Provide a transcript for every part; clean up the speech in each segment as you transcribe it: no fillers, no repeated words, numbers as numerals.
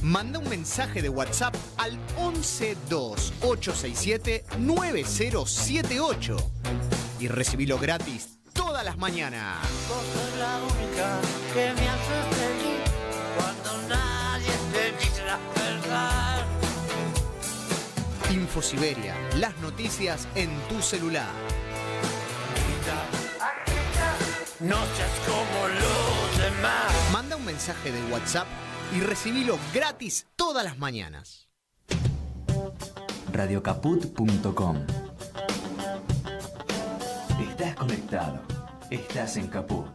Manda un mensaje de WhatsApp al 11 2867 9078 y recibilo gratis todas las mañanas. Vos sos la única que me hace feliz cuando nadie te dice la verdad. Infosiberia, las noticias en tu celular. No seas como los demás. Manda un mensaje de WhatsApp y recibilo gratis todas las mañanas. Radiocaput.com. Estás conectado. Estás en Caput.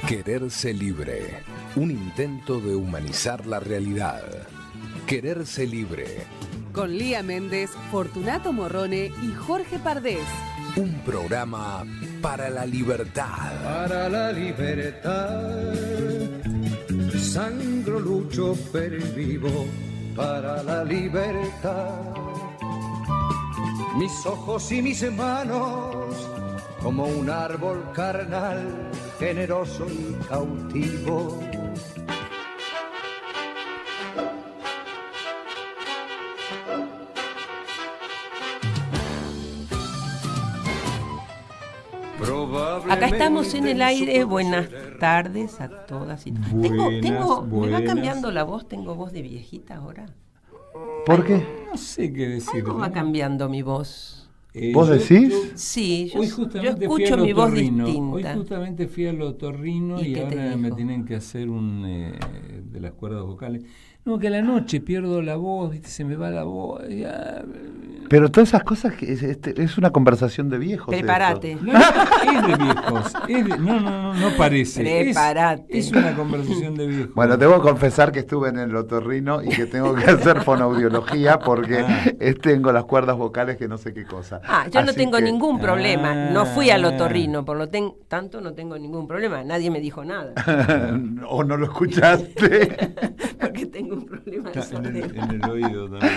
Quererse libre. Un intento de humanizar la realidad. Quererse libre. Con Lía Méndez, Fortunato Morrone y Jorge Pardés. Un programa para la libertad. Para la libertad, sangro, lucho, pervivo para la libertad. Mis ojos y mis manos, como un árbol carnal, generoso y cautivo. Acá estamos en el aire. Buenas tardes a todas y todos. Me va cambiando la voz. Tengo voz de viejita ahora. ¿Por qué? No sé qué decir. ¿Cómo va cambiando mi voz? ¿Vos decís? Sí, yo escucho mi voz distinta. Hoy justamente fui al otorrino y ahora me tienen que hacer un de las cuerdas vocales. No, que a la noche pierdo la voz, ¿viste? Se me va la voz. Pero todas esas cosas, es una conversación de viejos. Prepárate. No, es de viejos. No parece. Prepárate. Es una conversación de viejos. Bueno, debo confesar que estuve en el otorrino y que tengo que hacer fonoaudiología porque tengo las cuerdas vocales que no sé qué cosa. Yo no tengo ningún problema. No fui al otorrino, por lo tanto no tengo ningún problema. Nadie me dijo nada. ¿O no lo escuchaste? Porque tengo un problema de sordera. En el oído también.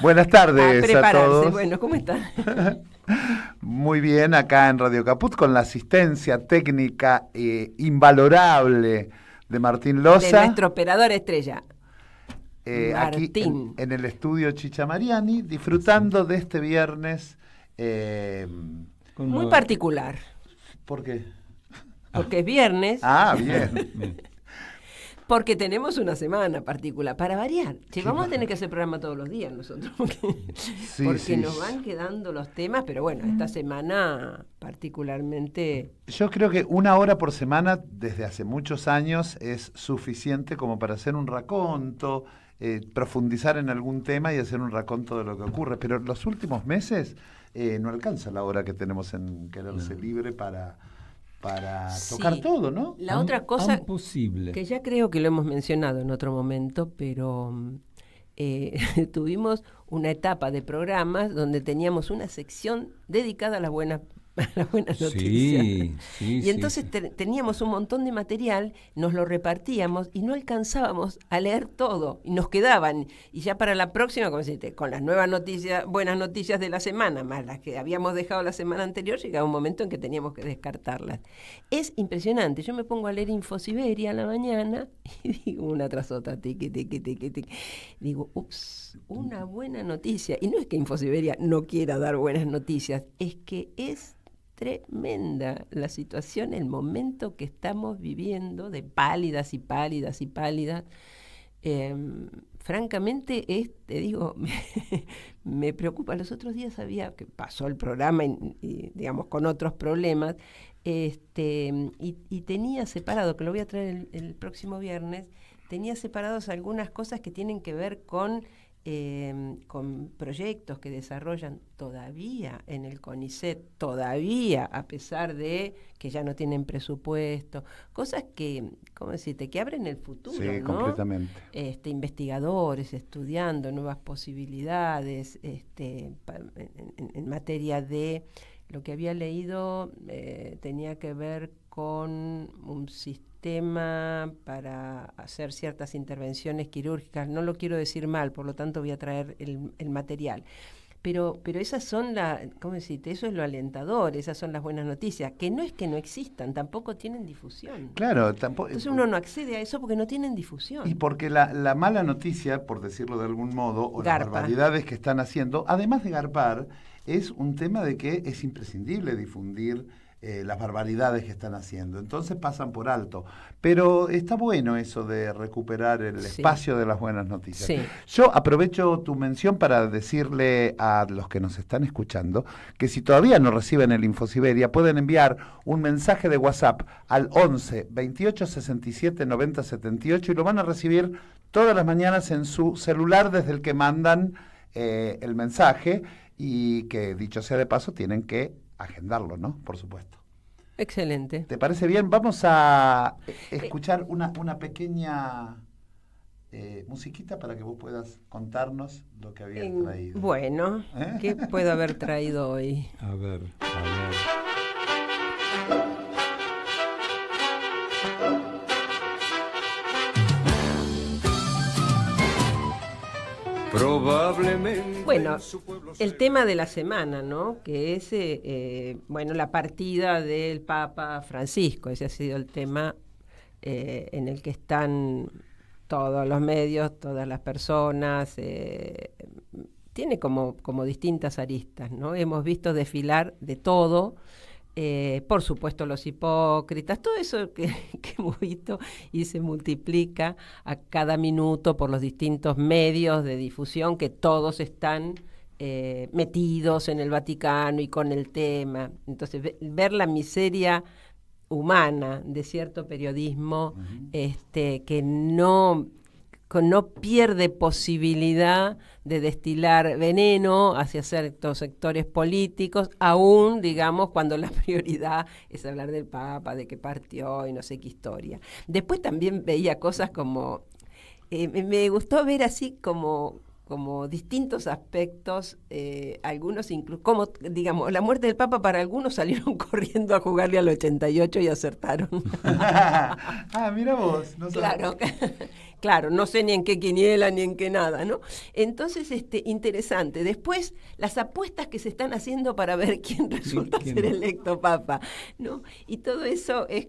Buenas tardes a todos. Bueno, ¿cómo están? Muy bien, acá en Radio Caput con la asistencia técnica invalorable de Martín Loza. De nuestro operador estrella. Aquí en el estudio Chicha Mariani, disfrutando de este viernes. Muy particular. ¿Por qué? Porque es viernes. Bien. Porque tenemos una semana particular, para variar. Vamos a tener que hacer programa todos los días nosotros, porque nos van quedando los temas, pero bueno, esta semana particularmente... Yo creo que 1 hora por semana, desde hace muchos años, es suficiente como para hacer un raconto, profundizar en algún tema y hacer un raconto de lo que ocurre. Pero en los últimos meses no alcanza la hora que tenemos en Quererse Libre para tocar todo, ¿no? La otra cosa posible. Que ya creo que lo hemos mencionado en otro momento, pero tuvimos una etapa de programas donde teníamos una sección dedicada a las buenas noticias. Y entonces teníamos un montón de material, nos lo repartíamos y no alcanzábamos a leer todo y nos quedaban. Y ya para la próxima, como deciste, con las nuevas noticias, buenas noticias de la semana, más las que habíamos dejado la semana anterior, llegaba un momento en que teníamos que descartarlas. Es impresionante. Yo me pongo a leer Infosiberia a la mañana y digo una tras otra, tiqui. Digo, una buena noticia. Y no es que Infosiberia no quiera dar buenas noticias, es que es tremenda la situación, el momento que estamos viviendo de pálidas y pálidas y pálidas. Francamente, te digo, me preocupa. Los otros días sabía que pasó el programa y digamos, con otros problemas, y tenía separado, que lo voy a traer el próximo viernes, tenía separados algunas cosas que tienen que ver con proyectos que desarrollan todavía en el CONICET, todavía, a pesar de que ya no tienen presupuesto, cosas que, ¿cómo decirte?, que abren el futuro, sí, ¿no? Completamente. Investigadores estudiando nuevas posibilidades, en materia de lo que había leído, tenía que ver con un sistema para hacer ciertas intervenciones quirúrgicas. No lo quiero decir mal, por lo tanto voy a traer el material. Pero esas son ¿cómo decirte? Eso es lo alentador, esas son las buenas noticias, que no es que no existan, tampoco tienen difusión. Claro, tampoco. Entonces uno no accede a eso porque no tienen difusión. Y porque la mala noticia, por decirlo de algún modo, o las barbaridades que están haciendo, además de garpar, es un tema de que es imprescindible difundir las barbaridades que están haciendo. Entonces pasan por alto. Pero está bueno eso de recuperar el espacio de las buenas noticias. Sí. Yo aprovecho tu mención para decirle a los que nos están escuchando que si todavía no reciben el Infosiberia, pueden enviar un mensaje de WhatsApp al 11 28 67 90 78 y lo van a recibir todas las mañanas en su celular desde el que mandan el mensaje, y que, dicho sea de paso, tienen que agendarlo, ¿no? Por supuesto. Excelente. ¿Te parece bien? Vamos a escuchar una pequeña musiquita para que vos puedas contarnos lo que habías traído. Bueno, ¿qué puedo haber traído hoy? A ver. Probablemente. Bueno, el tema de la semana, ¿no? Que es, la partida del Papa Francisco. Ese ha sido el tema en el que están todos los medios, todas las personas. Tiene como distintas aristas, ¿no? Hemos visto desfilar de todo. Por supuesto los hipócritas, todo eso que hemos visto y se multiplica a cada minuto por los distintos medios de difusión que todos están metidos en el Vaticano y con el tema. Entonces ver la miseria humana de cierto periodismo que no pierde posibilidad de destilar veneno hacia ciertos sectores políticos, aún, digamos, cuando la prioridad es hablar del Papa, de que partió y no sé qué historia. Después también veía cosas como, me gustó ver así como distintos aspectos, algunos incluso, como, digamos, la muerte del Papa, para algunos salieron corriendo a jugarle al 88 y acertaron. Mira vos. No claro. Claro, no sé ni en qué quiniela ni en qué nada, ¿no? Entonces, interesante. Después, las apuestas que se están haciendo para ver quién resulta ser electo papa, ¿no? Y todo eso es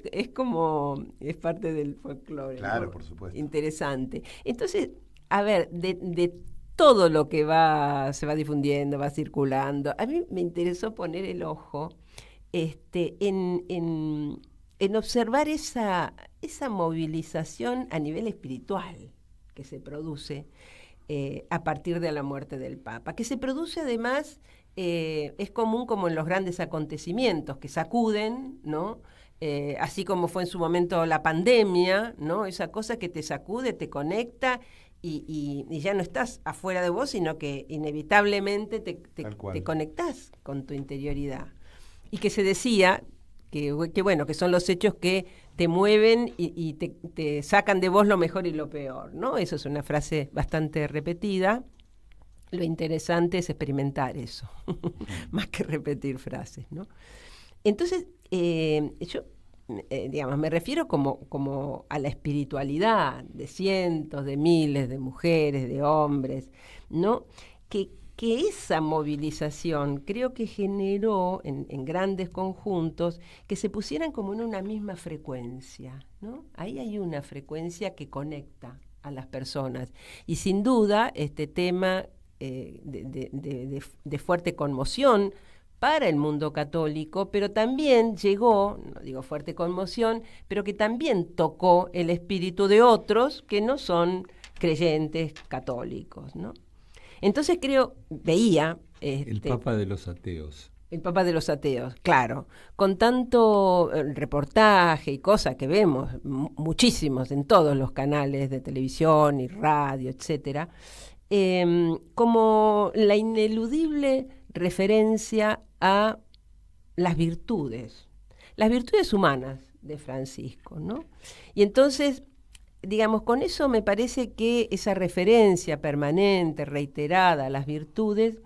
parte del folclore. Claro, ¿no? por supuesto. Interesante. Entonces, a ver, de todo lo que se va difundiendo, va circulando, a mí me interesó poner el ojo en observar esa movilización a nivel espiritual que se produce a partir de la muerte del Papa, que se produce además, es común como en los grandes acontecimientos que sacuden, ¿no? Así como fue en su momento la pandemia, ¿no? Esa cosa que te sacude, te conecta y ya no estás afuera de vos, sino que inevitablemente te conectás con tu interioridad. Y que se decía que son los hechos que te mueven y te sacan de vos lo mejor y lo peor, ¿no? Eso es una frase bastante repetida. Lo interesante es experimentar eso, más que repetir frases, ¿no? Entonces, yo, me refiero como a la espiritualidad de cientos, de miles de mujeres, de hombres, ¿no? Que esa movilización creo que generó en grandes conjuntos que se pusieran como en una misma frecuencia, ¿no? Ahí hay una frecuencia que conecta a las personas. Y sin duda, este tema de fuerte conmoción para el mundo católico, pero también llegó, no digo fuerte conmoción, pero que también tocó el espíritu de otros que no son creyentes católicos, ¿no? Entonces veía... el Papa de los ateos. El Papa de los ateos, claro. Con tanto reportaje y cosas que vemos, muchísimos en todos los canales de televisión y radio, etcétera, como la ineludible referencia a las virtudes humanas de Francisco, ¿no? Y entonces, digamos, con eso me parece que esa referencia permanente, reiterada a las virtudes,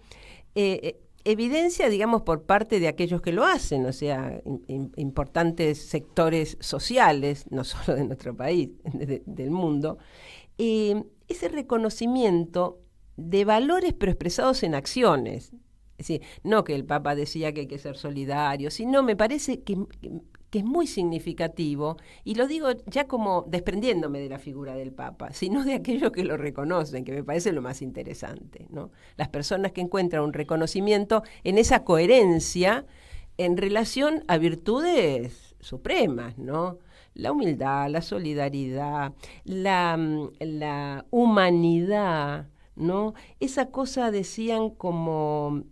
evidencia, digamos, por parte de aquellos que lo hacen, o sea, importantes sectores sociales, no solo de nuestro país, del mundo, ese reconocimiento de valores pero expresados en acciones. Es decir, no que el Papa decía que hay que ser solidario, sino me parece que es muy significativo, y lo digo ya como desprendiéndome de la figura del Papa, sino de aquellos que lo reconocen, que me parece lo más interesante, ¿no? Las personas que encuentran un reconocimiento en esa coherencia en relación a virtudes supremas, ¿no? La humildad, la solidaridad, la humanidad, ¿no? Esa cosa decían como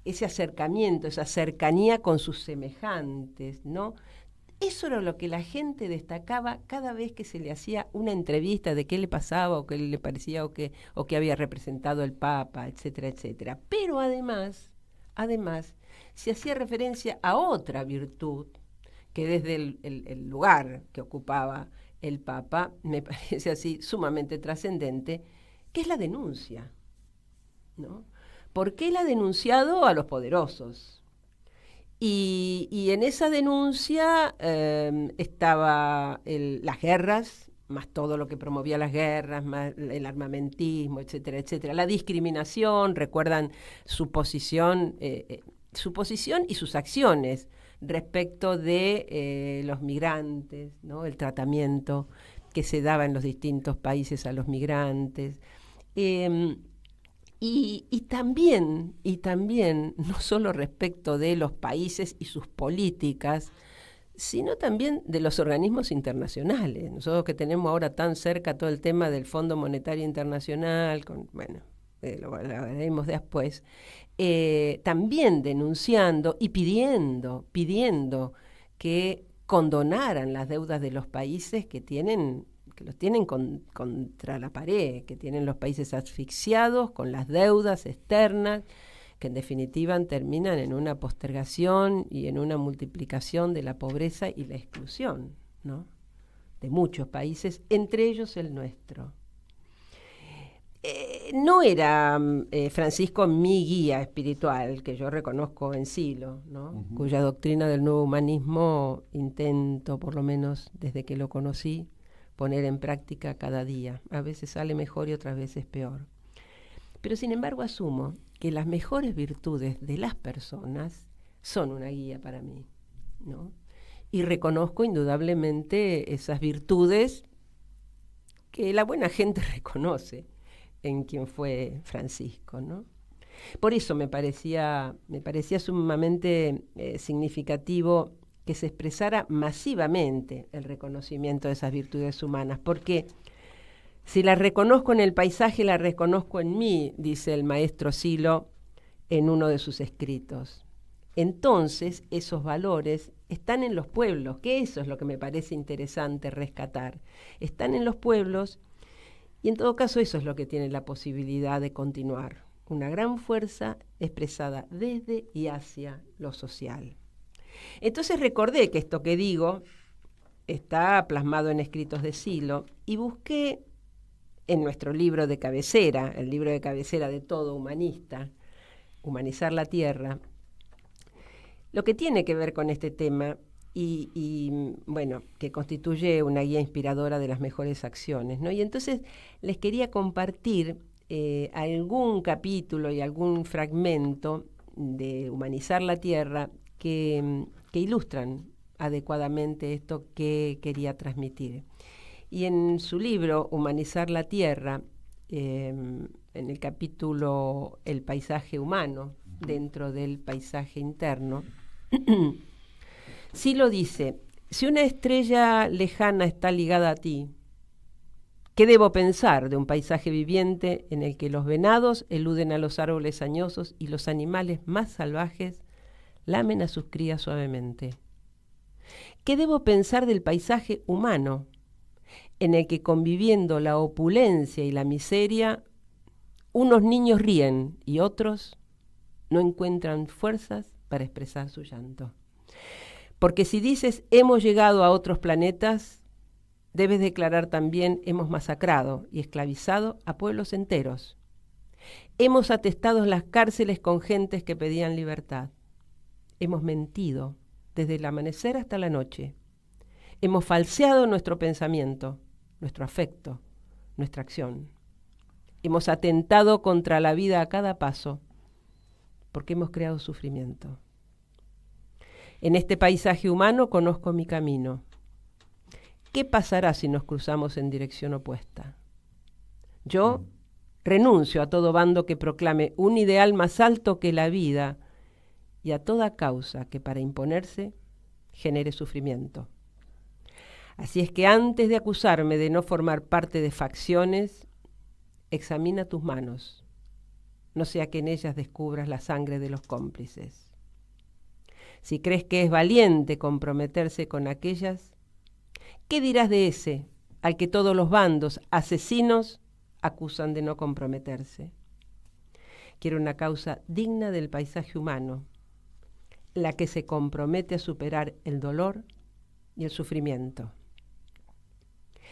ese acercamiento, esa cercanía con sus semejantes, ¿no? Eso era lo que la gente destacaba cada vez que se le hacía una entrevista de qué le pasaba o qué le parecía o qué había representado el Papa, etcétera, etcétera. Pero además, se hacía referencia a otra virtud que desde el lugar que ocupaba el Papa, me parece así sumamente trascendente, que es la denuncia, ¿no? Porque él ha denunciado a los poderosos. Y en esa denuncia estaba las guerras, más todo lo que promovía las guerras, más el armamentismo, etcétera, etcétera. La discriminación, recuerdan su posición y sus acciones respecto de los migrantes, ¿no? El tratamiento que se daba en los distintos países a los migrantes. Y también, no solo respecto de los países y sus políticas, sino también de los organismos internacionales. Nosotros que tenemos ahora tan cerca todo el tema del Fondo Monetario Internacional, lo hablaremos después, también denunciando y pidiendo que condonaran las deudas de los países que los tienen contra la pared, que tienen los países asfixiados con las deudas externas, que en definitiva terminan en una postergación y en una multiplicación de la pobreza y la exclusión, ¿no? De muchos países, entre ellos el nuestro. No era Francisco mi guía espiritual, que yo reconozco en Silo, ¿no? Cuya doctrina del nuevo humanismo intento, por lo menos desde que lo conocí, poner en práctica cada día. A veces sale mejor y otras veces peor. Pero sin embargo asumo que las mejores virtudes de las personas son una guía para mí, ¿no? Y reconozco indudablemente esas virtudes que la buena gente reconoce en quien fue Francisco, ¿no? Por eso me parecía sumamente significativo que se expresara masivamente el reconocimiento de esas virtudes humanas, porque si las reconozco en el paisaje, las reconozco en mí, dice el maestro Silo en uno de sus escritos. Entonces, esos valores están en los pueblos, que eso es lo que me parece interesante rescatar. Están en los pueblos y en todo caso eso es lo que tiene la posibilidad de continuar. Una gran fuerza expresada desde y hacia lo social. Entonces recordé que esto que digo está plasmado en escritos de Silo y busqué en nuestro libro de cabecera, el libro de cabecera de todo humanista, Humanizar la Tierra, lo que tiene que ver con este tema y que constituye una guía inspiradora de las mejores acciones, ¿no? Y entonces les quería compartir algún capítulo y algún fragmento de Humanizar la Tierra que ilustran adecuadamente esto que quería transmitir. Y en su libro, Humanizar la Tierra, en el capítulo El paisaje humano, dentro del paisaje interno, Silo dice: si una estrella lejana está ligada a ti, ¿qué debo pensar de un paisaje viviente en el que los venados eluden a los árboles añosos y los animales más salvajes lamen a sus crías suavemente? ¿Qué debo pensar del paisaje humano, en el que conviviendo la opulencia y la miseria, unos niños ríen y otros no encuentran fuerzas para expresar su llanto? Porque si dices hemos llegado a otros planetas, debes declarar también hemos masacrado y esclavizado a pueblos enteros. Hemos atestado las cárceles con gentes que pedían libertad. Hemos mentido desde el amanecer hasta la noche. Hemos falseado nuestro pensamiento, nuestro afecto, nuestra acción. hemos atentado contra la vida a cada paso, porque hemos creado sufrimiento. En este paisaje humano conozco mi camino. ¿Qué pasará si nos cruzamos en dirección opuesta? Yo renuncio a todo bando que proclame un ideal más alto que la vida y a toda causa que para imponerse genere sufrimiento. Así es que antes de acusarme de no formar parte de facciones, examina tus manos, no sea que en ellas descubras la sangre de los cómplices. Si crees que es valiente comprometerse con aquellas, ¿qué dirás de ese al que todos los bandos asesinos acusan de no comprometerse? Quiero una causa digna del paisaje humano, la que se compromete a superar el dolor y el sufrimiento.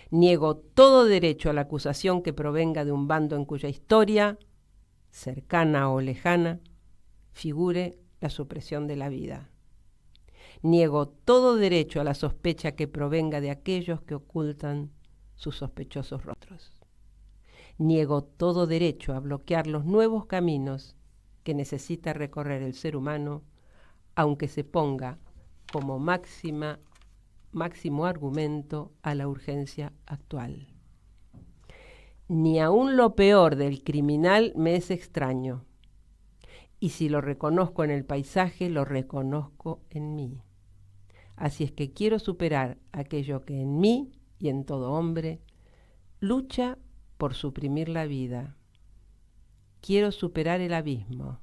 Niego todo derecho a la acusación que provenga de un bando en cuya historia, cercana o lejana, figure la supresión de la vida. Niego todo derecho a la sospecha que provenga de aquellos que ocultan sus sospechosos rostros. Niego todo derecho a bloquear los nuevos caminos que necesita recorrer el ser humano, aunque se ponga como máximo argumento a la urgencia actual. Ni aun lo peor del criminal me es extraño, y si lo reconozco en el paisaje, lo reconozco en mí. Así es que quiero superar aquello que en mí y en todo hombre lucha por suprimir la vida. Quiero superar el abismo.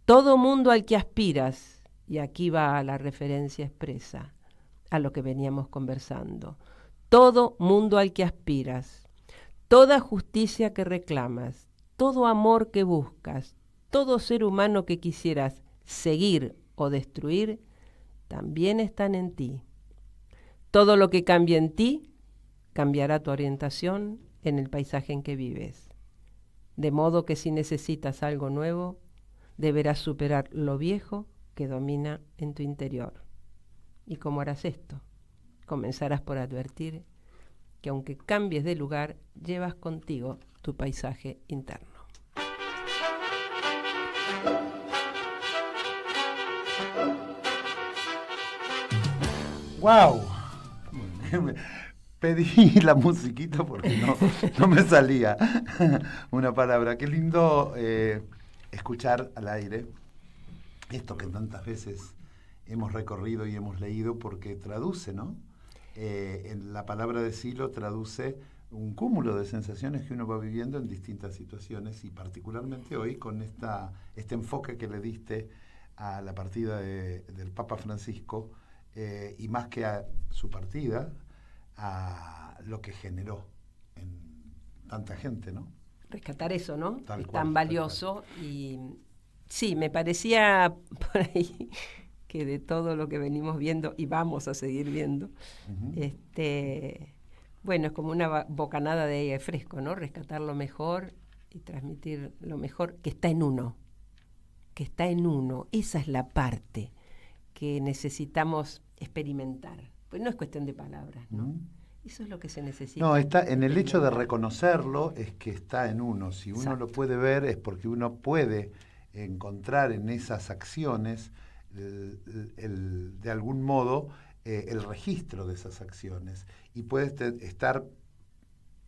Todo mundo al que aspiras, y aquí va la referencia expresa a lo que veníamos conversando, todo mundo al que aspiras, toda justicia que reclamas, todo amor que buscas, todo ser humano que quisieras seguir o destruir, también están en ti. Todo lo que cambie en ti, cambiará tu orientación en el paisaje en que vives. De modo que si necesitas algo nuevo, deberás superar lo viejo que domina en tu interior. ¿Y cómo harás esto? Comenzarás por advertir que aunque cambies de lugar, llevas contigo tu paisaje interno. ¡Wow! Pedí la musiquita porque no me salía una palabra. Qué lindo escuchar al aire esto que tantas veces hemos recorrido y hemos leído, porque traduce, ¿no? En la palabra de Silo traduce un cúmulo de sensaciones que uno va viviendo en distintas situaciones, y particularmente hoy con este enfoque que le diste a la partida del Papa Francisco, y más que a su partida, a lo que generó en tanta gente, ¿no? Rescatar eso, ¿no? Tal es cual, tan valioso. Y sí, me parecía por ahí que de todo lo que venimos viendo y vamos a seguir viendo, bueno, es como una bocanada de aire fresco, ¿no? Rescatar lo mejor y transmitir lo mejor que está en uno. Que está en uno. Esa es la parte que necesitamos experimentar. Pues no es cuestión de palabras, ¿no? Eso es lo que se necesita. No, está en el hecho de reconocerlo, es que está en uno. Si uno lo puede ver, es porque uno puede encontrar en esas acciones de algún modo el registro de esas acciones, y puede estar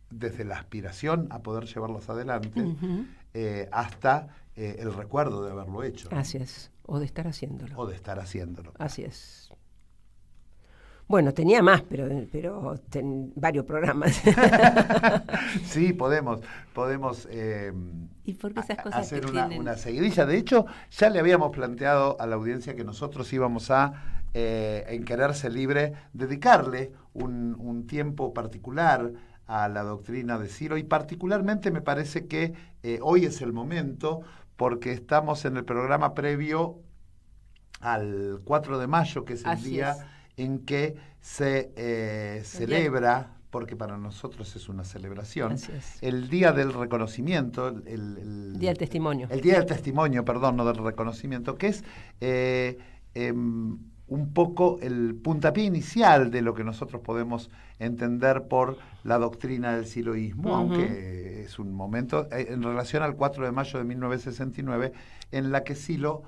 desde la aspiración a poder llevarlas adelante, hasta el recuerdo de haberlo hecho, ¿no? Así es, o de estar haciéndolo. Así es. Bueno, tenía más, pero varios programas. Sí, podemos ¿Y por qué esas cosas hacer que una seguidilla. De hecho, ya le habíamos planteado a la audiencia que nosotros íbamos a, en Quererse Libre, dedicarle un tiempo particular a la doctrina de Silo, y particularmente me parece que hoy es el momento, porque estamos en el programa previo al 4 de mayo, que es el día en que se celebra, porque para nosotros es una celebración, el Día del Reconocimiento, el Día del Testimonio. El Día del Testimonio, perdón, no del reconocimiento, que es un poco el puntapié inicial de lo que nosotros podemos entender por la doctrina del siloísmo, aunque es un momento en relación al 4 de mayo de 1969, en la que Silo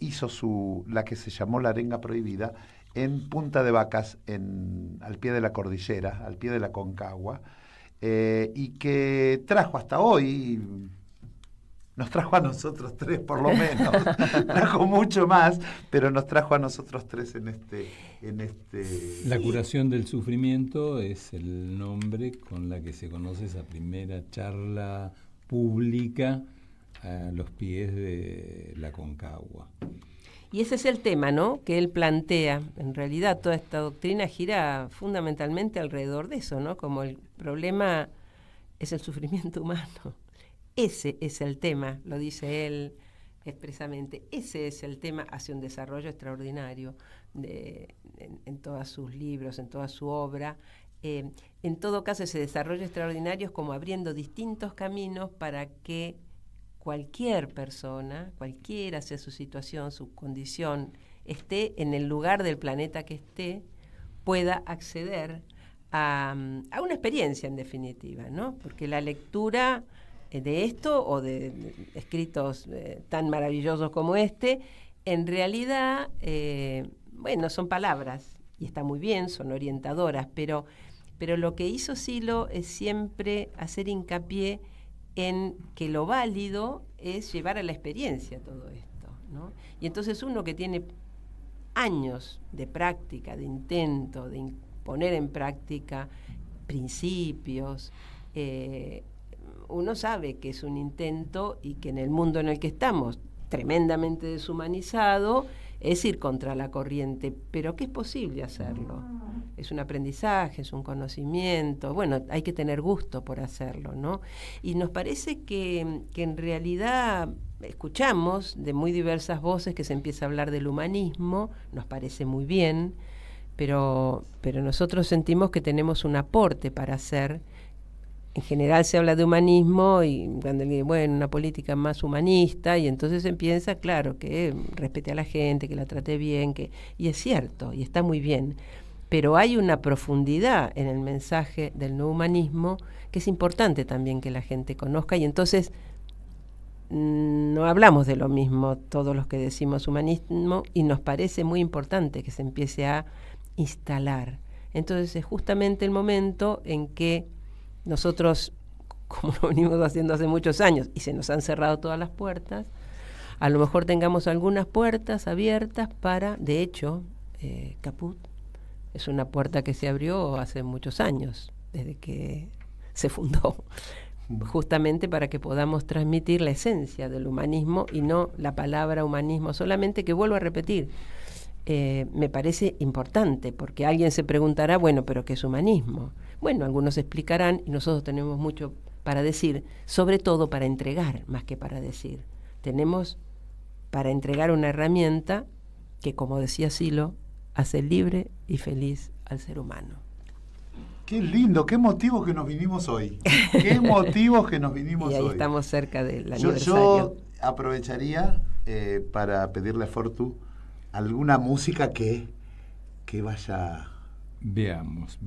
hizo la que se llamó la arenga prohibida en Punta de Vacas, al pie de la cordillera, al pie de la Concagua, y que trajo hasta hoy, nos trajo a nosotros tres por lo menos, trajo mucho más, pero nos trajo a nosotros tres en este... La curación del sufrimiento es el nombre con la que se conoce esa primera charla pública a los pies de la Concagua. Y ese es el tema, ¿no?, que él plantea. En realidad toda esta doctrina gira fundamentalmente alrededor de eso, ¿no? Como el problema es el sufrimiento humano. Ese es el tema, lo dice él expresamente. Ese es el tema hacia un desarrollo extraordinario en todos sus libros, en toda su obra. En todo caso, ese desarrollo extraordinario es como abriendo distintos caminos para que cualquier persona, cualquiera sea su situación, su condición, esté en el lugar del planeta que esté, pueda acceder a una experiencia en definitiva, ¿no? Porque la lectura de esto o de escritos tan maravillosos como este, en realidad, son palabras y está muy bien, son orientadoras, pero lo que hizo Silo es siempre hacer hincapié en que lo válido es llevar a la experiencia todo esto, ¿no? Y entonces uno que tiene años de práctica, de intento, de poner en práctica principios, uno sabe que es un intento y que en el mundo en el que estamos, tremendamente deshumanizado, es ir contra la corriente, pero que es posible hacerlo. Es un aprendizaje, es un conocimiento, bueno, hay que tener gusto por hacerlo, ¿no? Y nos parece que en realidad escuchamos de muy diversas voces que se empieza a hablar del humanismo, nos parece muy bien, pero nosotros sentimos que tenemos un aporte para hacer. En general se habla de humanismo y cuando una política más humanista, y entonces se piensa, claro, que respete a la gente, que la trate bien, y es cierto, y está muy bien, pero hay una profundidad en el mensaje del no humanismo que es importante también que la gente conozca, y entonces no hablamos de lo mismo todos los que decimos humanismo, y nos parece muy importante que se empiece a instalar. Entonces es justamente el momento en que nosotros, como lo venimos haciendo hace muchos años y se nos han cerrado todas las puertas, a lo mejor tengamos algunas puertas abiertas para, de hecho, Caput es una puerta que se abrió hace muchos años, desde que se fundó, justamente para que podamos transmitir la esencia del humanismo y no la palabra humanismo solamente, que vuelvo a repetir, me parece importante, porque alguien se preguntará, bueno, ¿pero qué es humanismo? Bueno, algunos explicarán y nosotros tenemos mucho para decir, sobre todo para entregar, más que para decir. Tenemos para entregar una herramienta que, como decía Silo, hace libre y feliz al ser humano. Qué lindo, qué motivos que nos vinimos hoy. Qué motivos que nos vinimos hoy. Y ahí estamos cerca del aniversario. Yo aprovecharía para pedirle a Fortu alguna música que vaya... Veamos.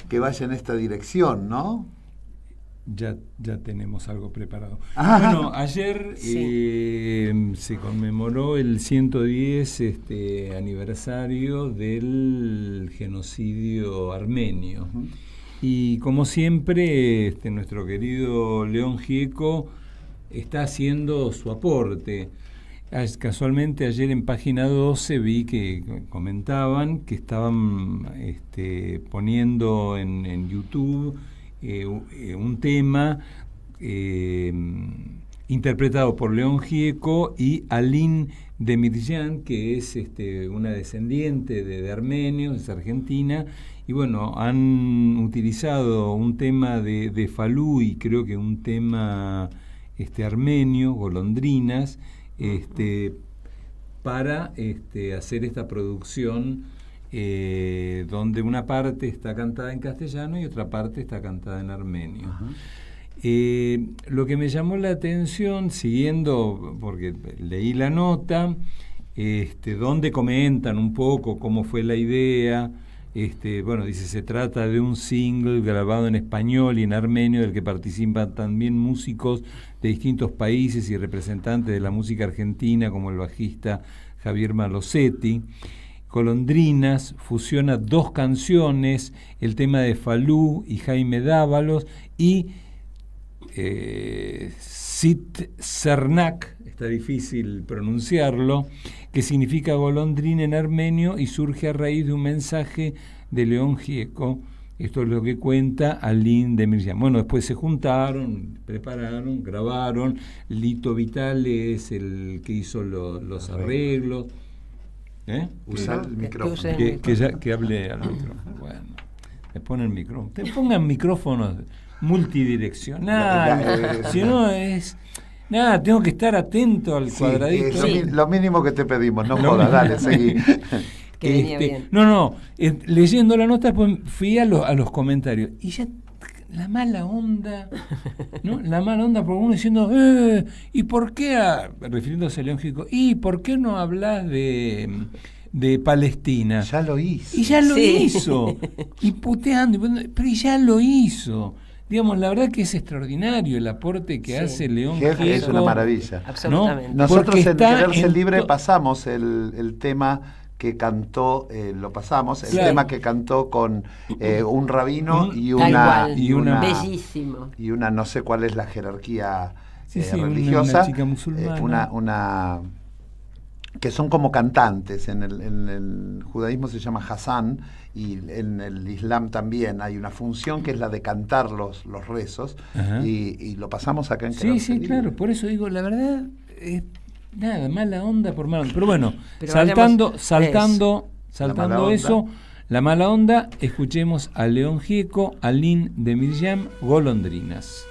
Que vaya en esta dirección, ¿no? Ya tenemos algo preparado. Bueno, ayer se conmemoró el 110 aniversario del genocidio armenio. Y como siempre, nuestro querido León Gieco está haciendo su aporte. Casualmente ayer en página 12 vi que comentaban que estaban poniendo en YouTube un tema interpretado por León Gieco y Aline Demiryan, que es una descendiente de armenios, es argentina, y bueno, han utilizado un tema de Falú y creo que un tema armenio, Golondrinas, para hacer esta producción donde una parte está cantada en castellano y otra parte está cantada en armenio. Lo que me llamó la atención, siguiendo, porque leí la nota, donde comentan un poco cómo fue la idea. Bueno, dice, se trata de un single grabado en español y en armenio del que participan también músicos de distintos países y representantes de la música argentina como el bajista Javier Malosetti. Golondrinas fusiona 2 canciones, el tema de Falú y Jaime Dávalos y Sit Cernak, está difícil pronunciarlo, que significa golondrina en armenio y surge a raíz de un mensaje de León Gieco. Esto es lo que cuenta Aline de Mirjam. Bueno, después se juntaron, prepararon, grabaron. Lito Vitale es el que hizo los arreglos. Usa el micrófono. Que hable al micrófono. Bueno, me pone el micrófono. Te pongan micrófonos multidireccional. Si no es... Nada, tengo que estar atento al cuadradito. Lo mínimo que te pedimos, no jodas, dale, seguí. Que venía bien. Leyendo la nota, pues fui a los comentarios. Y ya la mala onda, ¿no? La mala onda, por uno diciendo, ¿y por qué? Refiriéndose a León Gieco, ¿y por qué no hablas de Palestina? Ya lo hizo. Y ya lo hizo. Y puteando, pero ya lo hizo. Digamos, la verdad que es extraordinario el aporte que hace León Gieco. Es una maravilla. Absolutamente. ¿No? Nosotros en Quererse Libre pasamos el tema que cantó, lo pasamos, el tema que cantó con un rabino y una bellísimo. Y una, no sé cuál es la jerarquía religiosa. Una chica musulmana. Que son como cantantes. En el judaísmo se llama Hassan, y en el Islam también hay una función que es la de cantar los rezos, y lo pasamos acá en Quererse Libre. Claro, por eso digo, la verdad, nada, mala onda por mala onda. Pero bueno, saltando eso, la mala onda, escuchemos a León Gieco, Aline de Mirjam, Golondrinas.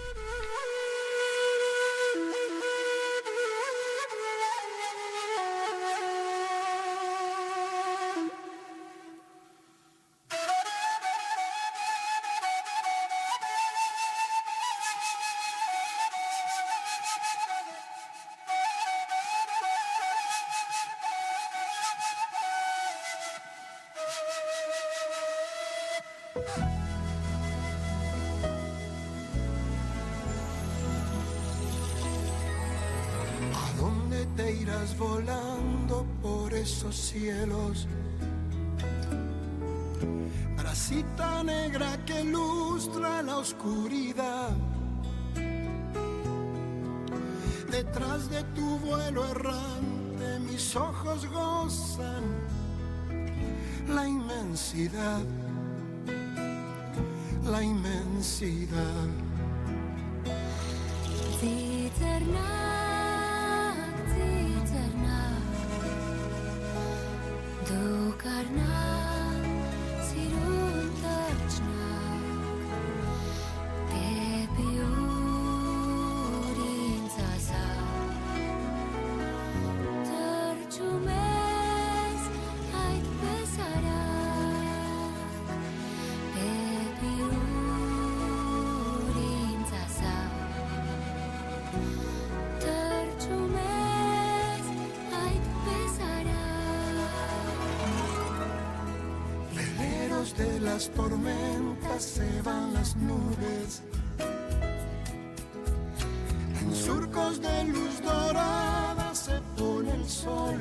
¿A dónde te irás volando por esos cielos? Bracita negra que lustra la oscuridad. Detrás de tu vuelo errante mis ojos gozan la inmensidad, la inmensidad. De las tormentas se van las nubes, en surcos de luz dorada se pone el sol,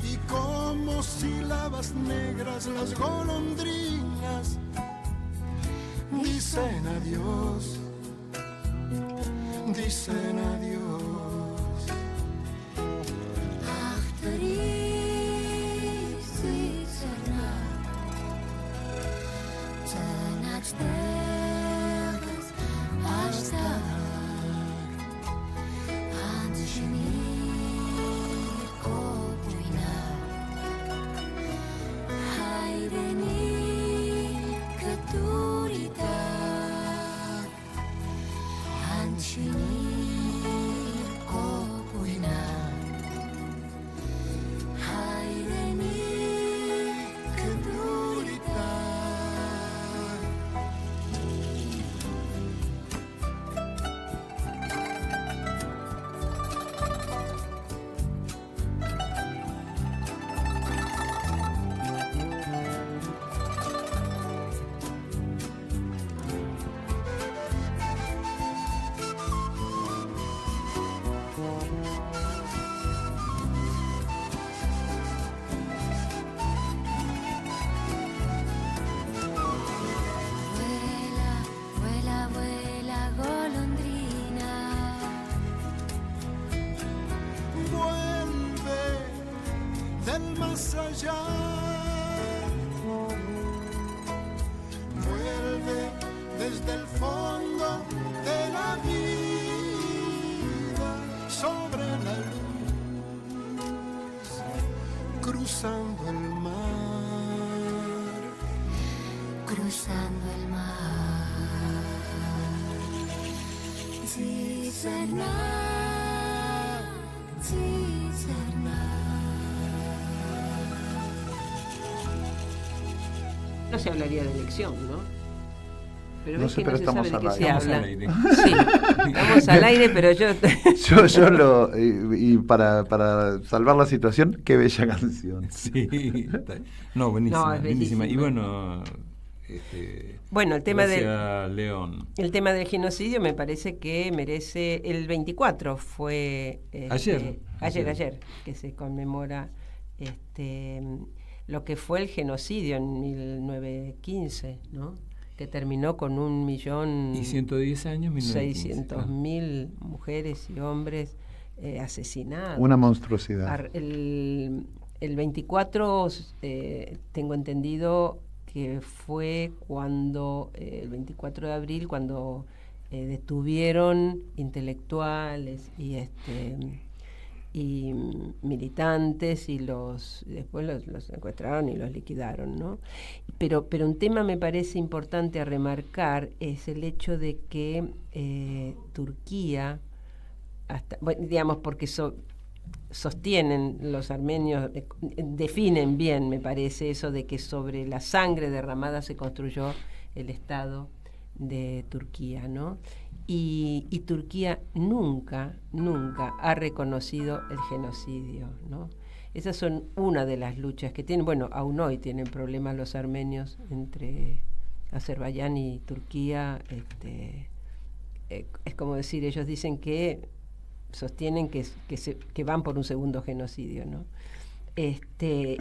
y como sílabas negras las golondrinas dicen adiós, dicen adiós. más allá. Vuelve desde el fondo de la vida sobre la luz, cruzando el mar, cruzando el mar. No se hablaría de elección, ¿no? Pero no sé, pero estamos al aire. Estamos al aire. Sí, estamos al aire, pero yo y para salvar la situación, qué bella canción. Sí, no, buenísima, No, buenísima. Y bueno, bueno, el tema León. El tema del genocidio me parece que merece. El 24 fue ayer que se conmemora lo que fue el genocidio en 1915, ¿no? Que terminó con 1.110 años, 600.000 mujeres y hombres asesinados. Una monstruosidad. El 24 tengo entendido que fue cuando el 24 de abril cuando detuvieron intelectuales y militantes y después los secuestraron y los liquidaron, ¿no? Pero un tema me parece importante a remarcar es el hecho de que Turquía, digamos, porque sostienen los armenios, definen bien, me parece, eso de que sobre la sangre derramada se construyó el Estado de Turquía, ¿no? Y Turquía nunca ha reconocido el genocidio, ¿no? Esas son una de las luchas que tienen. Bueno, aún hoy tienen problemas los armenios entre Azerbaiyán y Turquía. Es como decir, ellos dicen que sostienen que van por un segundo genocidio, ¿no?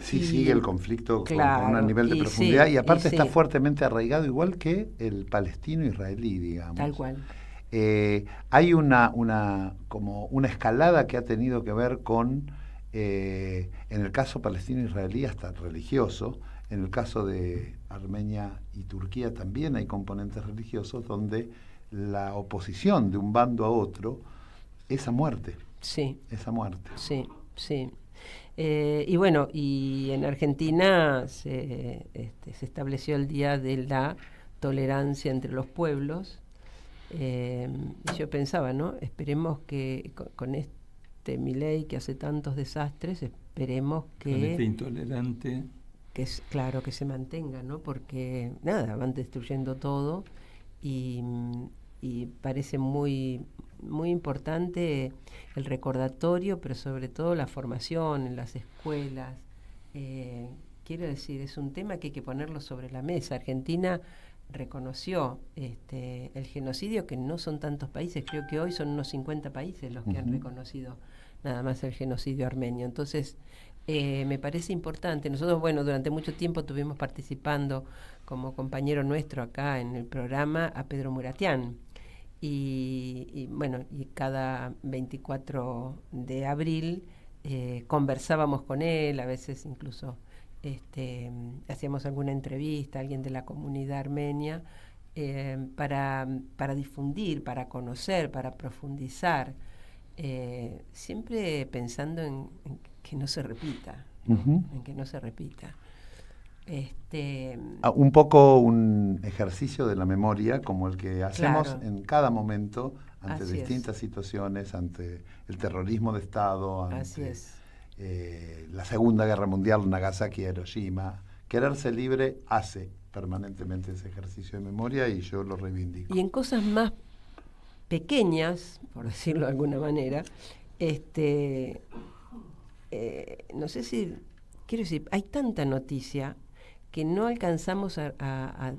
Sigue el conflicto claro, con un nivel de profundidad y aparte está fuertemente arraigado, igual que el palestino-israelí, digamos. Tal cual. Hay como una escalada que ha tenido que ver con, en el caso palestino-israelí, hasta religioso. En el caso de Armenia y Turquía también hay componentes religiosos donde la oposición de un bando a otro es a muerte. Sí. Es a muerte. Sí, sí. Y bueno, y en Argentina se estableció el Día de la Tolerancia entre los Pueblos. Y yo pensaba, ¿no? Esperemos que con Milei que hace tantos desastres, esperemos que... Con este intolerante... Que se mantenga, ¿no? Porque, nada, van destruyendo todo y parece muy, muy importante el recordatorio, pero sobre todo la formación en las escuelas. Quiero decir, es un tema que hay que ponerlo sobre la mesa. Argentina reconoció el genocidio, que no son tantos países, creo que hoy son unos 50 países los que han reconocido nada más el genocidio armenio. Entonces, me parece importante. Nosotros, bueno, durante mucho tiempo estuvimos participando como compañero nuestro acá en el programa a Pedro Muratián. Y bueno, y cada 24 de abril conversábamos con él, a veces incluso hacíamos alguna entrevista a alguien de la comunidad armenia para difundir, para conocer, para profundizar, siempre pensando en que no se repita, en que no se repita. Un poco un ejercicio de la memoria como el que hacemos en cada momento ante distintas situaciones, ante el terrorismo de Estado, ante la Segunda Guerra Mundial, Nagasaki, Hiroshima. Quererse libre hace permanentemente ese ejercicio de memoria y yo lo reivindico. Y en cosas más pequeñas, por decirlo de alguna manera, no sé si, quiero decir, hay tanta noticia que no alcanzamos a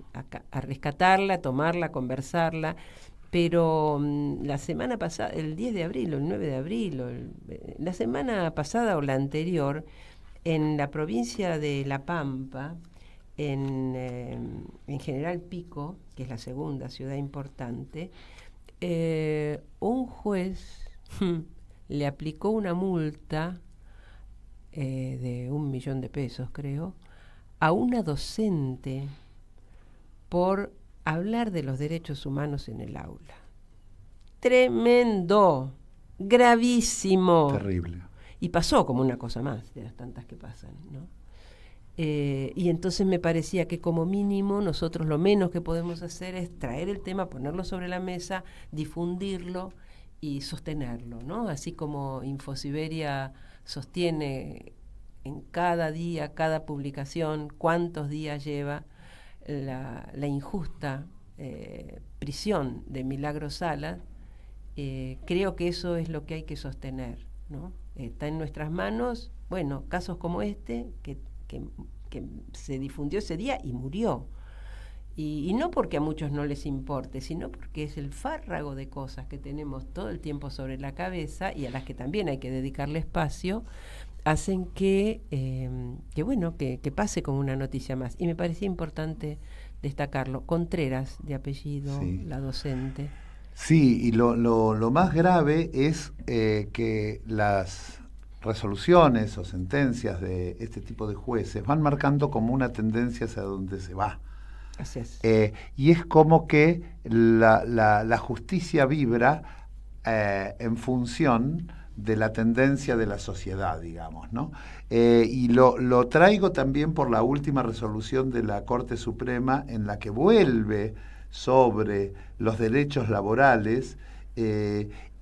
rescatarla, a tomarla, a conversarla, pero la semana pasada, el 10 de abril o el 9 de abril, la semana pasada o la anterior, en la provincia de La Pampa, en General Pico, que es la segunda ciudad importante, un juez le aplicó una multa de 1 millón de pesos, creo, a una docente por hablar de los derechos humanos en el aula. Tremendo, gravísimo. Terrible. Y pasó como una cosa más de las tantas que pasan, ¿no? Y entonces me parecía que como mínimo nosotros lo menos que podemos hacer es traer el tema, ponerlo sobre la mesa, difundirlo y sostenerlo, ¿no? Así como Infosiberia sostiene en cada día, cada publicación, cuántos días lleva la injusta prisión de Milagros Salas, creo que eso es lo que hay que sostener, ¿no? Está en nuestras manos, bueno, casos como este, que se difundió ese día y murió. Y no porque a muchos no les importe, sino porque es el fárrago de cosas que tenemos todo el tiempo sobre la cabeza y a las que también hay que dedicarle espacio, hacen que pase como una noticia más. Y me parecía importante destacarlo. Contreras, de apellido, sí. La docente. Sí, y lo más grave es que las resoluciones o sentencias de este tipo de jueces van marcando como una tendencia hacia donde se va. Así es. Y es como que la justicia vibra en función de la tendencia de la sociedad, digamos, ¿no? Y lo traigo también por la última resolución de la Corte Suprema en la que vuelve sobre los derechos laborales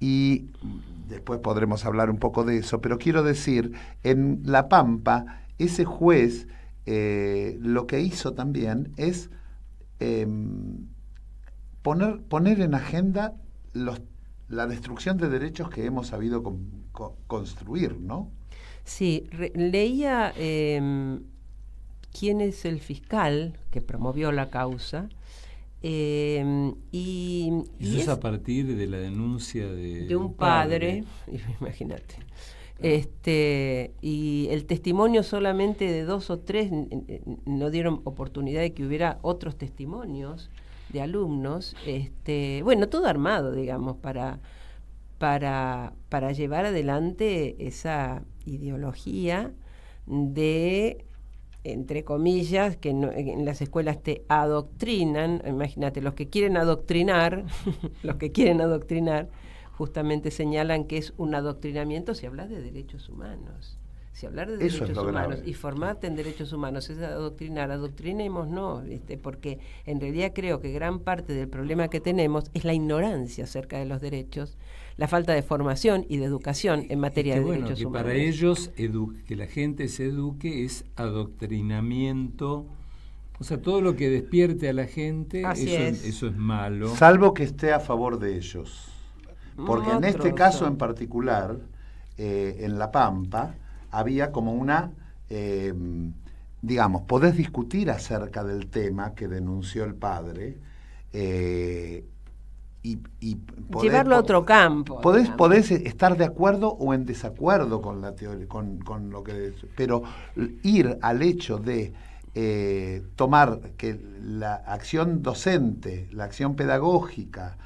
y después podremos hablar un poco de eso, pero quiero decir, en La Pampa, ese juez lo que hizo también es poner en agenda la destrucción de derechos que hemos sabido construir, ¿no? Sí, leía quién es el fiscal que promovió la causa, y eso es a partir de la denuncia de un padre. Imagínate. Y el testimonio solamente de 2 o 3 no dieron oportunidad de que hubiera otros testimonios de alumnos, todo armado, digamos, para llevar adelante esa ideología de, entre comillas, que en las escuelas te adoctrinan. Imagínate, los que quieren adoctrinar, justamente señalan que es un adoctrinamiento si hablas de derechos humanos. Si hablar de derechos humanos y formarte en derechos humanos es adoctrinar, adoctrinemos no, porque en realidad creo que gran parte del problema que tenemos es la ignorancia acerca de los derechos, la falta de formación y de educación en materia de derechos humanos. Para ellos, que la gente se eduque es adoctrinamiento. O sea, todo lo que despierte a la gente, eso es malo. Salvo que esté a favor de ellos. Porque en este caso en particular, en La Pampa, había como una, podés discutir acerca del tema que denunció el padre y llevarlo a otro campo. Podés estar de acuerdo o en desacuerdo con la teoría, con lo que, pero ir al hecho de tomar que la acción docente, la acción pedagógica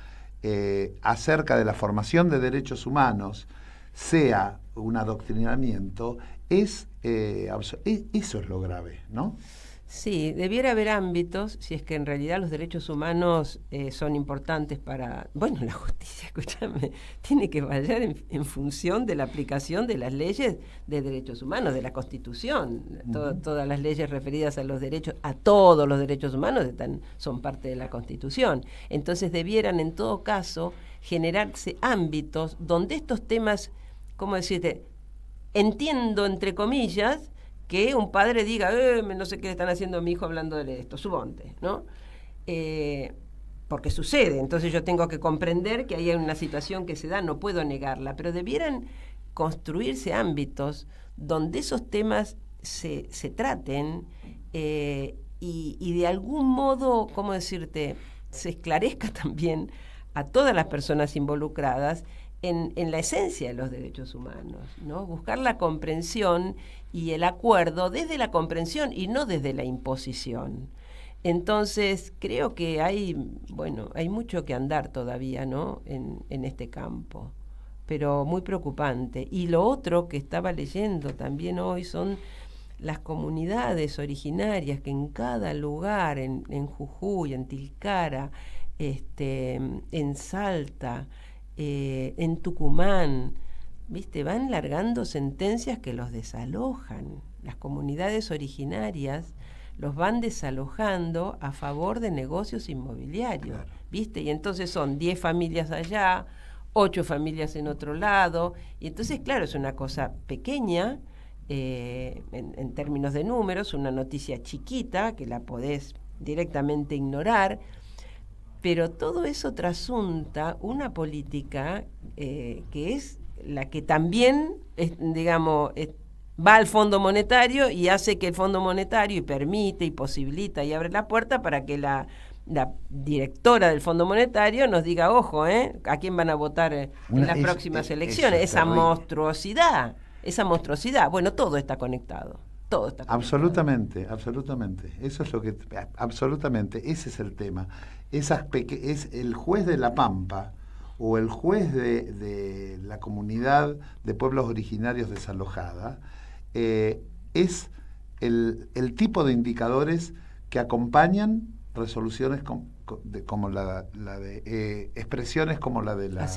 acerca de la formación de derechos humanos sea un adoctrinamiento, eso es lo grave, ¿no? Sí, debiera haber ámbitos, si es que en realidad los derechos humanos son importantes para... Bueno, la justicia, escúchame, tiene que valer en función de la aplicación de las leyes de derechos humanos, de la Constitución. Todas las leyes referidas a los derechos, a todos los derechos humanos son parte de la Constitución. Entonces debieran, en todo caso, generarse ámbitos donde estos temas, ¿cómo decirte? Entiendo, entre comillas, que un padre diga, no sé qué le están haciendo a mi hijo hablando de esto, suponte, ¿no? Porque sucede, entonces yo tengo que comprender que hay una situación que se da, no puedo negarla, pero debieran construirse ámbitos donde esos temas se traten y de algún modo, ¿cómo decirte?, se esclarezca también a todas las personas involucradas en la esencia de los derechos humanos, ¿no? Buscar la comprensión y el acuerdo desde la comprensión y no desde la imposición. Entonces, creo que hay mucho que andar todavía, ¿no?, en este campo. pero muy preocupante. Y lo otro que estaba leyendo también hoy son las comunidades originarias que en cada lugar, en Jujuy, en Tilcara, en Salta, en Tucumán, ¿viste? Van largando sentencias que los desalojan. Las comunidades originarias los van desalojando a favor de negocios inmobiliarios, claro. ¿Viste? Y entonces son 10 familias allá, 8 familias en otro lado, y entonces, claro, es una cosa pequeña, en términos de números, una noticia chiquita que la podés directamente ignorar, pero todo eso trasunta una política que es la que también, va al Fondo Monetario y hace que el Fondo Monetario y permite y posibilita y abre la puerta para que la directora del Fondo Monetario nos diga, ojo, a quién van a votar en las próximas elecciones. Esa monstruosidad. Bueno, todo está conectado. Todo está conectado. Absolutamente. Eso es lo que... Absolutamente, ese es el tema. Es el juez de La Pampa o el juez de la comunidad de pueblos originarios desalojada, es el tipo de indicadores que acompañan resoluciones como la de expresiones como la de la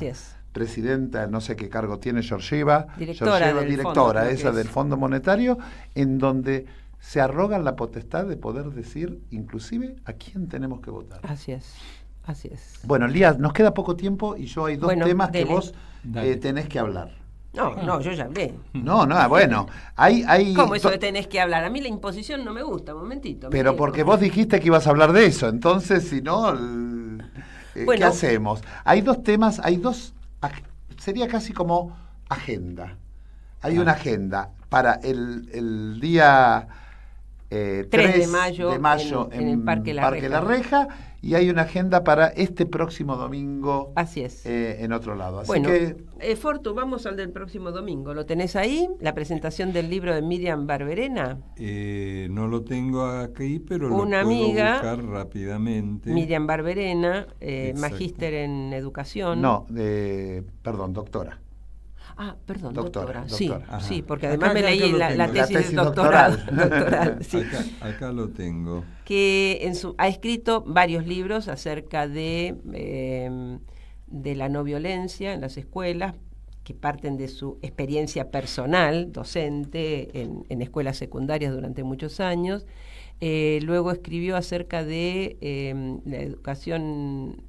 presidenta, no sé qué cargo tiene, Georgieva, directora del Fondo Monetario, en donde se arrogan la potestad de poder decir inclusive a quién tenemos que votar. Así es. Bueno, Lía, nos queda poco tiempo y yo hay dos temas que vos tenés que hablar. No, yo ya hablé. No, bueno, hay ¿Cómo eso de tenés que hablar? A mí la imposición no me gusta, momentito. Pero porque vos dijiste que ibas a hablar de eso, entonces si no, ¿qué hacemos? Hay dos temas, sería casi como agenda. Hay una agenda para el día 3 de mayo en el Parque La Reja, y hay una agenda para este próximo domingo. Así es. En otro lado. Así bueno, que Fortu, vamos al del próximo domingo. ¿Lo tenés ahí? ¿La presentación del libro de Miriam Barberena? No lo tengo aquí, pero una lo puedo amiga, buscar rápidamente. Magíster en educación. Perdón, doctora. Perdón, doctora. Doctora. Sí, porque además me leí la tesis doctoral. Sí. Acá lo tengo. Que ha escrito varios libros acerca de la no violencia en las escuelas, que parten de su experiencia personal, docente, en escuelas secundarias durante muchos años. Luego escribió acerca de la educación,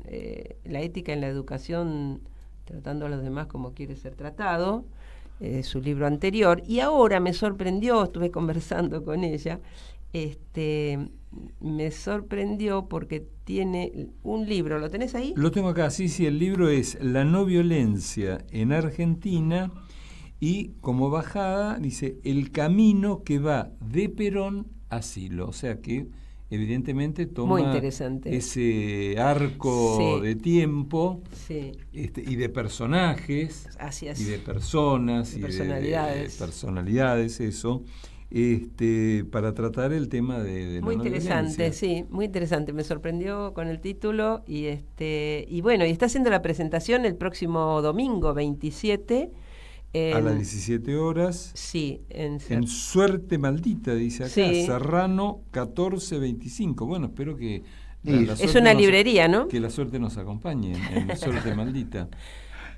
la ética en la educación, tratando a los demás como quiere ser tratado, su libro anterior, y ahora me sorprendió, estuve conversando con ella, me sorprendió porque tiene un libro, ¿lo tenés ahí? Lo tengo acá, sí, el libro es La no violencia en Argentina, y como bajada dice El camino que va de Perón a Asilo, o sea que evidentemente toma ese arco de tiempo y de personajes y de personas y de personalidades, eso, para tratar el tema de muy interesante, sí, muy interesante. Me sorprendió con el título y bueno, y está haciendo la presentación el próximo domingo 27 a las 17 horas. Sí, en Suerte Maldita, dice acá, Serrano 1425. Bueno, espero que es una librería, ¿no? Que la suerte nos acompañe en Suerte Maldita.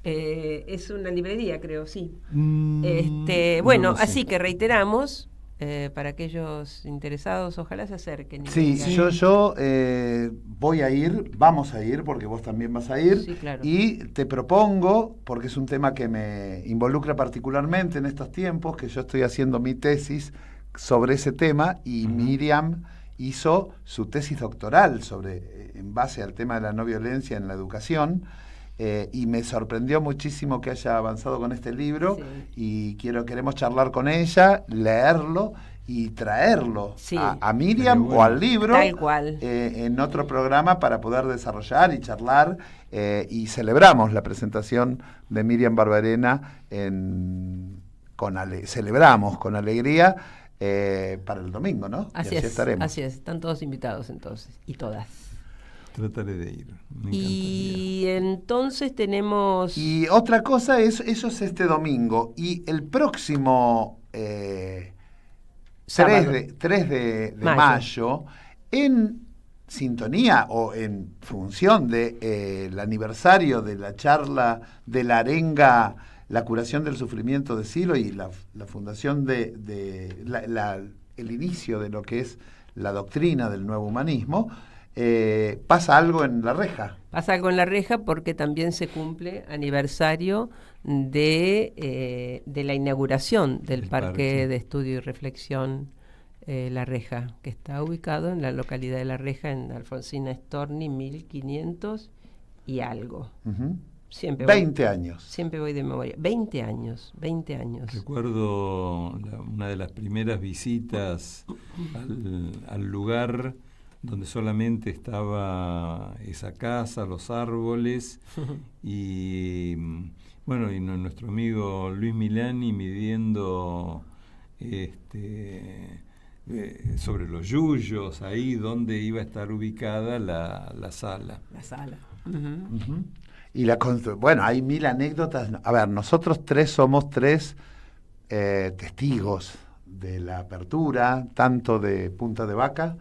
Es una librería, creo, sí. Bueno, no así que reiteramos, para aquellos interesados, ojalá se acerquen. Sí, yo voy a ir, vamos a ir, porque vos también vas a ir. Sí, claro. Y te propongo, porque es un tema que me involucra particularmente en estos tiempos, que yo estoy haciendo mi tesis sobre ese tema, y Miriam hizo su tesis doctoral en base al tema de la no violencia en la educación. Y me sorprendió muchísimo que haya avanzado con este libro, y queremos charlar con ella, leerlo y traerlo a Miriam o al libro tal cual. En otro programa para poder desarrollar y charlar, y celebramos la presentación de Miriam Barberena celebramos con alegría para el domingo, ¿no? Así estaremos. Así es, están todos invitados entonces, y todas. Trataré de ir. Y entonces tenemos... Y otra cosa, eso es este domingo. Y el próximo 3 de mayo, en sintonía o en función de el aniversario de la charla de la arenga, la curación del sufrimiento de Silo y la fundación el inicio de lo que es la doctrina del nuevo humanismo, pasa algo en La Reja. Pasa algo en La Reja porque también se cumple aniversario de la inauguración del parque de estudio y reflexión La Reja, que está ubicado en la localidad de La Reja, en Alfonsina Storni, 1500 y algo. Uh-huh. Siempre 20 años. Siempre voy de memoria. 20 años. Recuerdo una de las primeras visitas al lugar donde solamente estaba esa casa, los árboles, y bueno, y nuestro amigo Luis Milani midiendo sobre los yuyos, ahí donde iba a estar ubicada la sala. La sala. Uh-huh. Uh-huh. Y bueno, hay 1000 anécdotas. A ver, nosotros somos tres testigos de la apertura, tanto de Punta de Vaca,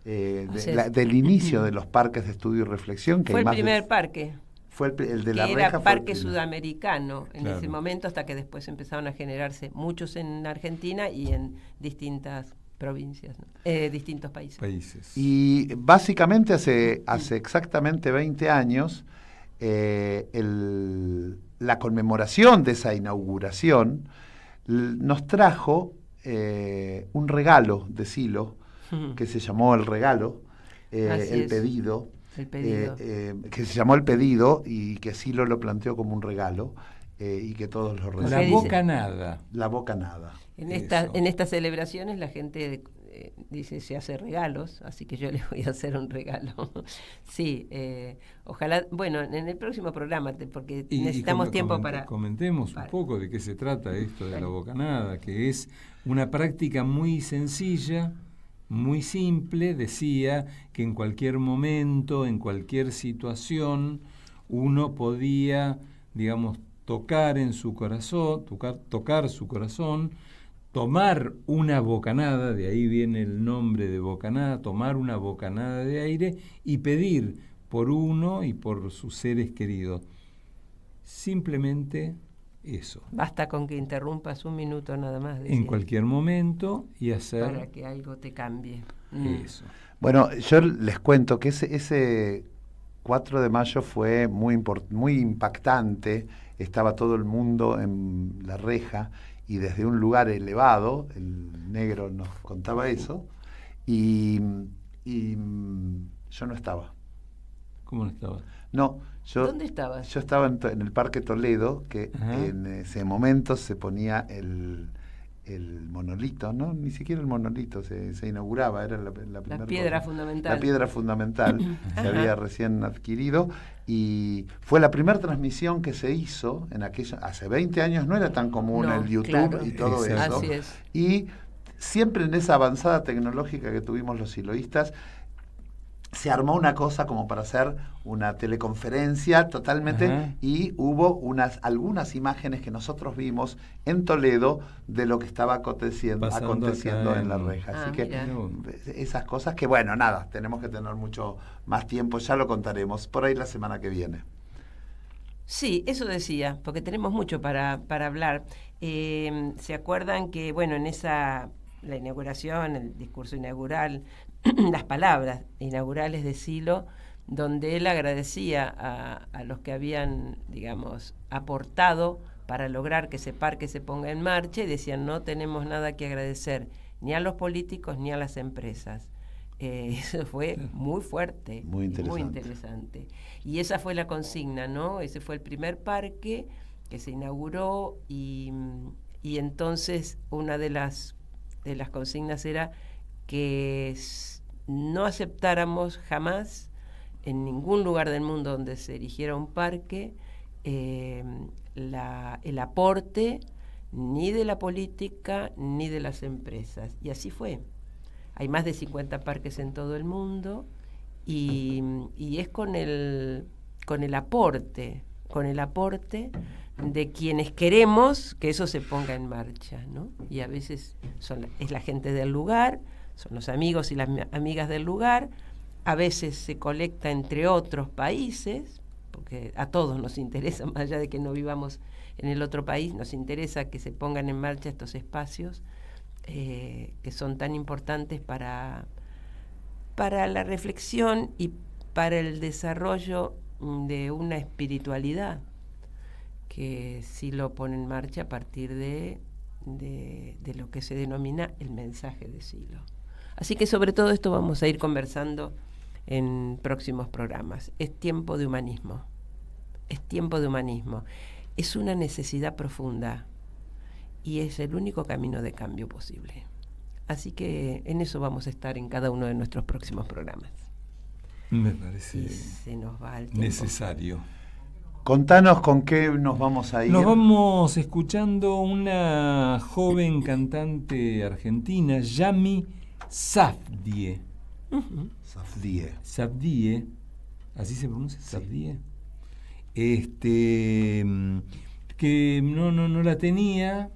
del inicio de los parques de estudio y reflexión. Que fue el primer parque. Fue el de La Reja. Era parque sudamericano en claro. ese momento, hasta que después empezaron a generarse muchos en Argentina y en distintas provincias, ¿no? Distintos países. Y básicamente hace exactamente 20 años, la conmemoración de esa inauguración nos trajo un regalo de Silo, que se llamó El Regalo, el pedido, que se llamó El Pedido y que Silo lo planteó como un regalo y que todos lo recibimos. La bocanada. En estas celebraciones la gente dice se hace regalos, así que yo les voy a hacer un regalo. Sí, ojalá, bueno, en el próximo programa, porque necesitamos tiempo para... Comentemos un poco de qué se trata esto de la bocanada, que es una práctica muy sencilla, muy simple. Decía que en cualquier momento, en cualquier situación, uno podía, digamos, tocar su corazón, tomar una bocanada, de ahí viene el nombre de bocanada, tomar una bocanada de aire y pedir por uno y por sus seres queridos. Simplemente eso. Basta con que interrumpas un minuto nada más. En cualquier momento y hacer... Para que algo te cambie. Eso. Bueno, yo les cuento que ese 4 de mayo fue muy impactante. Estaba todo el mundo en La Reja y desde un lugar elevado, el negro nos contaba eso, y yo no estaba. ¿Cómo no estaba? No, ¿Dónde estabas? Yo estaba en el Parque Toledo, que en ese momento se ponía el monolito, no, ni siquiera el monolito, se inauguraba, era la primera piedra fundamental. La piedra fundamental se había recién adquirido y fue la primera transmisión que se hizo en hace 20 años, no era tan común el YouTube y todo eso. Así es. Y siempre en esa avanzada tecnológica que tuvimos los siloístas, se armó una cosa como para hacer una teleconferencia totalmente y hubo algunas imágenes que nosotros vimos en Toledo de lo que estaba aconteciendo en La Reja. Así que esas cosas que, bueno, nada, tenemos que tener mucho más tiempo, ya lo contaremos, por ahí la semana que viene. Sí, eso decía, porque tenemos mucho para hablar. ¿Se acuerdan que, bueno, en la inauguración, el discurso inaugural, las palabras inaugurales de Silo, donde él agradecía a los que habían, digamos, aportado para lograr que ese parque se ponga en marcha, y decían: no tenemos nada que agradecer ni a los políticos ni a las empresas. Eso fue muy fuerte, muy interesante. Y esa fue la consigna, ¿no? Ese fue el primer parque que se inauguró y entonces una de las consignas era que no aceptáramos jamás en ningún lugar del mundo donde se erigiera un parque el aporte ni de la política ni de las empresas. Y así fue. Hay más de 50 parques en todo el mundo y es con el aporte de quienes queremos que eso se ponga en marcha, ¿no? Y a veces es la gente del lugar, son los amigos y las amigas del lugar, a veces se colecta entre otros países, porque a todos nos interesa, más allá de que no vivamos en el otro país, nos interesa que se pongan en marcha estos espacios que son tan importantes para la reflexión y para el desarrollo de una espiritualidad que sí lo pone en marcha a partir de lo que se denomina el mensaje de Silo. Así que sobre todo esto vamos a ir conversando en próximos programas. Es tiempo de humanismo. Es una necesidad profunda y es el único camino de cambio posible. Así que en eso vamos a estar en cada uno de nuestros próximos programas. Me parece se nos va el tiempo. Necesario. Contanos con qué nos vamos a ir. Nos vamos escuchando una joven cantante argentina, Yami Safdie. Uh-huh. Safdie. ¿Así se pronuncia? Sí. Safdie. Que no la tenía.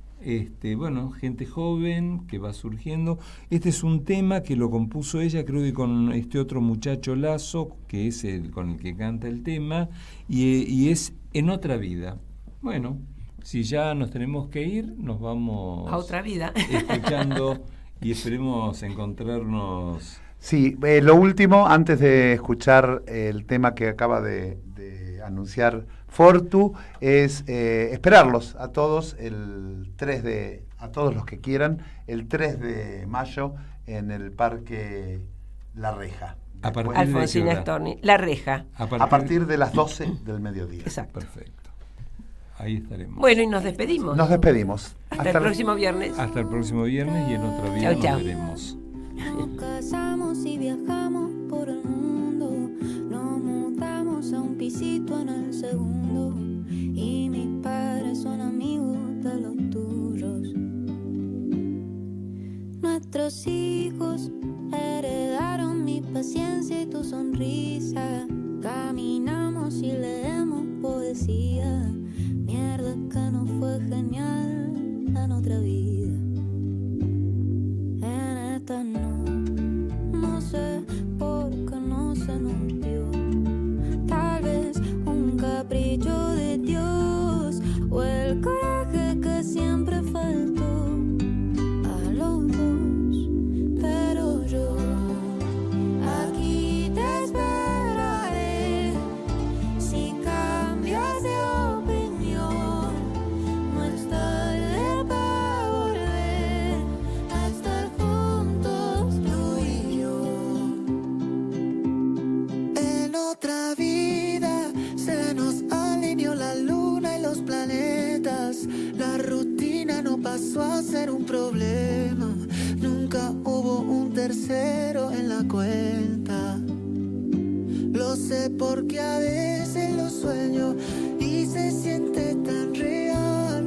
Bueno, gente joven que va surgiendo. Este es un tema que lo compuso ella, creo que con este otro muchacho Lazo, que es el con el que canta el tema, y es En otra vida. Bueno, si ya nos tenemos que ir, nos vamos a otra vida escuchando y esperemos encontrarnos. Sí, lo último, antes de escuchar el tema que acaba de anunciar Fortu, es esperarlos a todos a todos los que quieran, el 3 de mayo en el Parque La Reja. Alfonsina Storni, La Reja. A partir de las 12 del mediodía. Exacto. Perfecto. Ahí estaremos. Bueno, y nos despedimos. Hasta el próximo viernes. Hasta el próximo viernes y en otra vida nos veremos. Nos casamos y viajamos por el mundo. Nos mudamos a un pisito en el segundo. Y mis padres son amigos de los tuyos. Nuestros hijos heredaron mi paciencia y tu sonrisa. Caminamos y leemos poesía. Mierda que no fue genial en otra vida. En esta no sé por qué no se nos dio. Tal vez un capricho de Dios o el coraje que siempre faltó a los dos. Pero yo aquí te esperaré. Si cambias de opinión, no estaré para volver a estar juntos tú y yo. En otra vida se nos alineó la luna y los planetas. La rutina no pasó a ser un problema. Nunca hubo un tercero en la cuenta. Lo sé porque a veces lo sueño y se siente tan real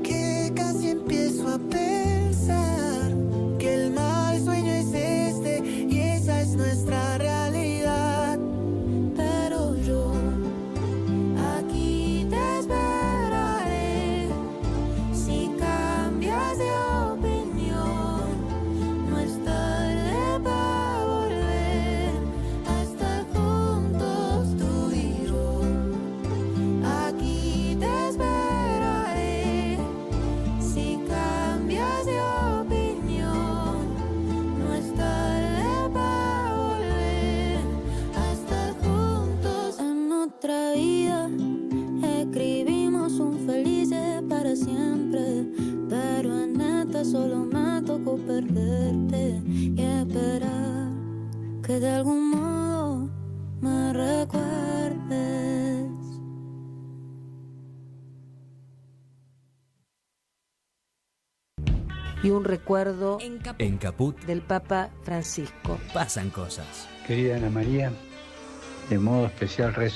que casi empiezo a pensar que el mal sueño es este y esa es nuestra realidad. Pero yo aquí te esperaré. Si cambias de opinión, no estaré para volver a estar juntos tú y yo. Aquí te esperaré. Si cambias de opinión, no estaré para volver a estar juntos. En otra vida escribimos un felices para siempre, pero en esta solo me tocó perderte y esperar que de algún modo me recuerdes. Y un recuerdo En Caput del Papa Francisco. pasan cosas. Querida Ana María, de modo especial rezo